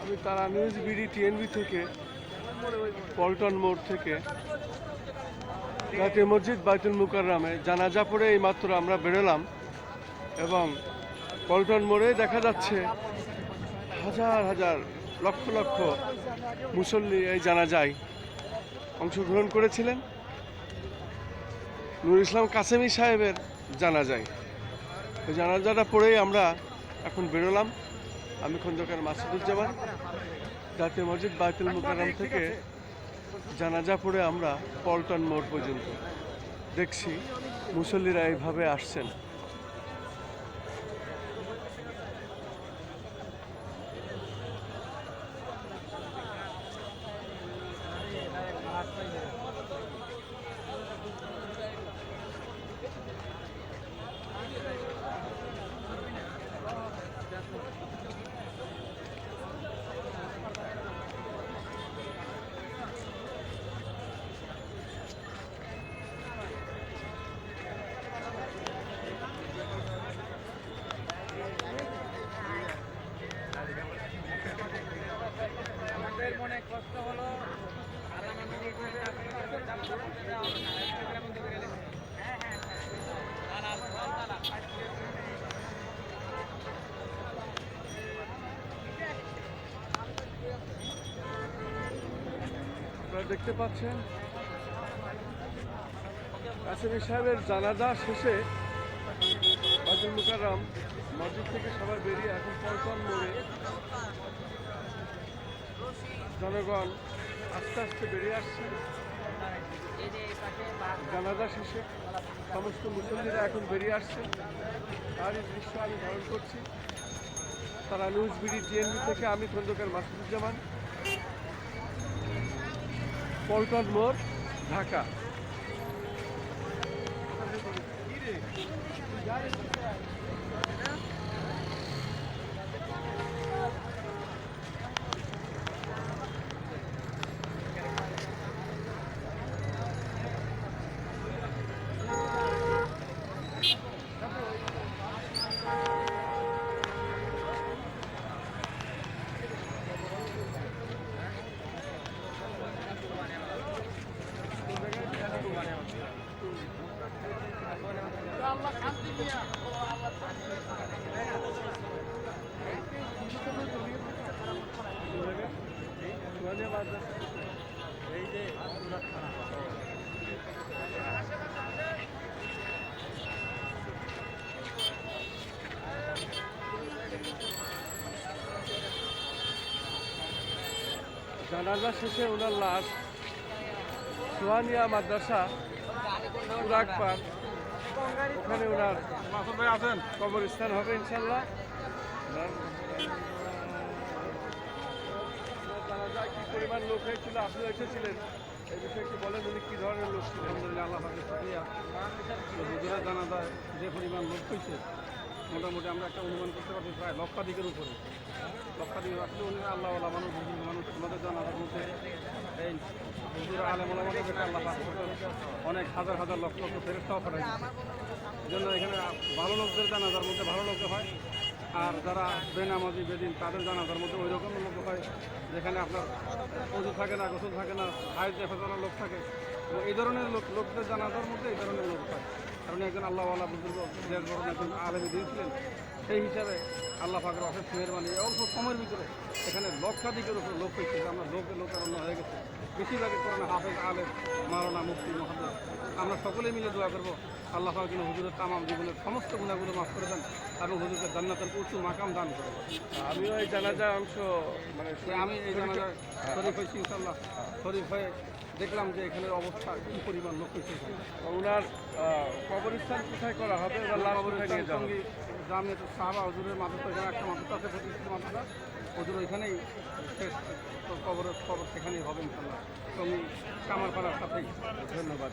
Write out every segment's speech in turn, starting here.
আমি তারা news BD TNB থেকে পল্টন মোড় থেকে জাতীয় মসজিদ বাইতুল মুকাররমে জানাজা পড়ে এইমাত্র আমরা বেরোলাম এবং পল্টন মোড়ে দেখা যাচ্ছে হাজার হাজার লক্ষ লক্ষ মুসল্লি এই জানাজায় অংশগ্রহণ করেছিলেন। নুর ইসলাম কাসেমি সাহেবের জানাজায় ওই জানাজাটা পড়েই আমরা এখন বেরোলাম। আমি খন্দকার মাসুদুজ্জামান জাতীয় মসজিদ বাইতুল মুকাররম থেকে জানাজা পড়ে আমরা পল্টন মোড় পর্যন্ত দেখছি মুসল্লিরা এইভাবে আসছেন। মনে কষ্ট হলো আপনারা দেখতে পাচ্ছেন কাসেমি সাহেবের জানাজা শেষে বাইতুল মুকাররম মসজিদ থেকে সবাই বেরিয়ে এখন পল্টন মোড়ে জনগণ আস্তে আস্তে বেরিয়ে আসছে। জানাজা শেষে সমস্ত মুসল্লিরা এখন বেরিয়ে আসছে, তারই দৃশ্য আমি ধারণ করছি। তারা নিউজ বিডি টিএনবি থেকে আমি খন্দকার মাসুদুজ্জামান, পল্টন মোড়, ঢাকা। জানাজা শেষে ওনার লাশ সোহানিয়া মাদ্রাসা পুরাকপাড়, ওখানে ওনার আছেন কবরস্থান হবে ইনশাল্লাহ। জানাজায় কি পরিমাণ লোক হয়েছিল, আপনিও এসেছিলেন, এই বিষয়ে একটু বলেন, উনি কি ধরনের লোক ছিলেন? আলহামদুলিল্লাহ, আল্লাহ পাকের শুকরিয়া। হুজুরের জানাজায় যে পরিমাণ লোক হয়েছে মোটামুটি আমরা একটা অনুমান করতে পারছি প্রায় লক্ষাধিকের উপরে। লক্ষাধিক আসলে উনি আল্লাহওয়ালা মানুষ, হুজুর মানুষ, আমাদের জানাজার মধ্যে এই হুজুর আলেমুল আমাদের আল্লাহ পাক অনেক হাজার হাজার লক্ষ লক্ষ ফেরেশতাও পাঠায়। এই জন্য এখানে ভালো লোকদের জানাজার মধ্যে ভালো লোক হয়, আর যারা বেনামাজি বেদিন তাদের জানাজার মধ্যে ওই রকম লোক হয় যেখানে আপনার ওযু থাকে না, গোসল থাকে না, হায়ের ফেসানোর লোক থাকে। এবং এই ধরনের লোকদের জানাজার মধ্যে এই ধরনের লোক হয়, কারণ একজন আল্লাহওয়ালা বুজুর্গ দেশ বড় একজন আলেমী দিয়েছিলেন। সেই হিসাবে আল্লাহ পাকের অশেষ মেহেরবানি, অল্প সময়ের ভিতরে এখানে লক্ষাধিকের উপরে লোক হয়েছে। আমরা লোকের অন্য হয়ে গেছে। বেশিরভাগই কোরআনে হাফেজ, আলেম, মাওলানা, মুফতি, মুহাদ্দিস। আমরা সকলে মিলে দোয়া করবো আল্লাহ পাক যেন হুজুরের তামাম জীবনের সমস্ত গুণাগুলো মাফ করে দেন এবং হুজুরকে জান্নাতের উঁচু মাকাম দান করে। আমিও এই জানাজার অংশ আমি এই জানাজা শরীফ হয়েছি ইনশাল্লাহ। শরীফ হয়ে দেখলাম যে এখানের অবস্থা কী পরিমাণ লোক হয়েছে। ওনার কবরস্থান কোথায় করা হবে, সঙ্গে জামিয়াত সাহাবা হুজুরের মাদ্রাসা, এখানে একটা মাদ্রাসা আছে, প্রতিষ্ঠিত মাদ্রাসা, হুজুর ওইখানেই শেষ কবর সেখানেই হবে ইনশাল্লাহ, সঙ্গে কামারপাড়ার সাথেই। ধন্যবাদ।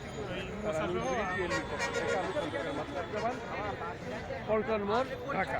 পল্টন মোড়, ঢাকা।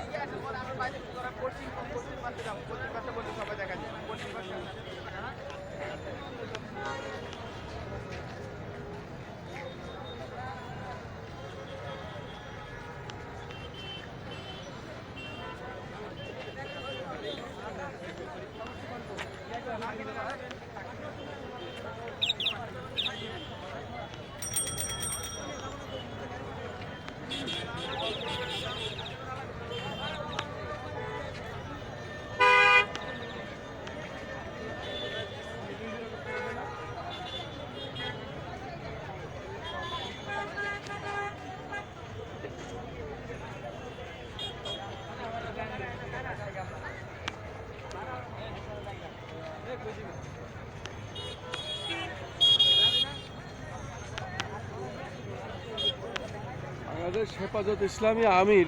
বাংলাদেশ হেফাজত ইসলামী আমির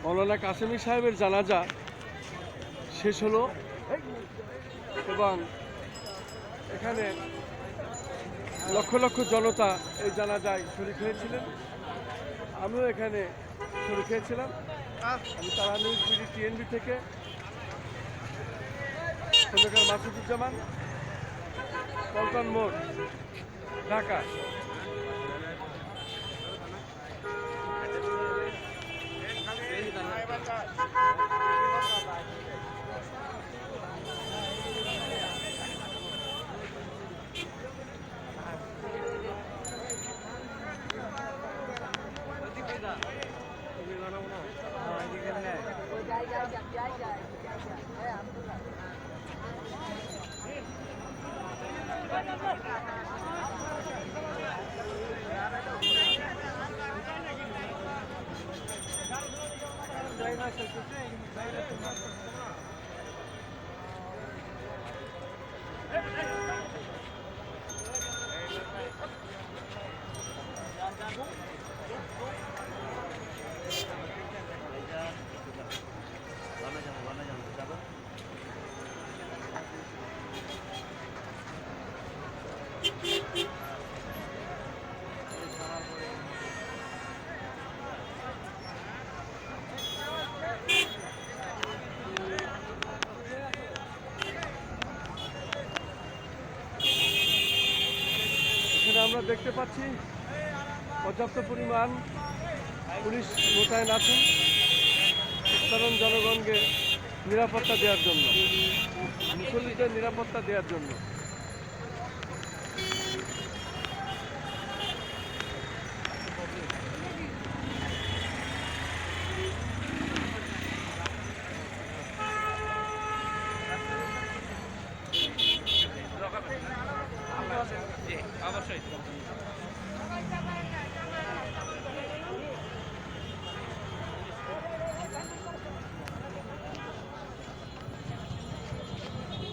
মৌলানা কাসেমি সাহেবের জানাজা শেষ হলো এবং এখানে লক্ষ লক্ষ জনতা এই জানাজায় শরীক হয়েছিলেন। আমিও এখানে শরীক হয়েছিলাম। আমি তারা নিউজ বিডি টিএনবি থেকে খন্দকার মাসুদুজ্জামান, পল্টন মোড়, ঢাকা। এখানে আমরা দেখতে পাচ্ছি পর্যাপ্ত পরিমাণ পুলিশ মোতায়েন আছেন সাধারণ জনগণকে নিরাপত্তা দেওয়ার জন্য, মুসল্লিদের নিরাপত্তা দেওয়ার জন্য।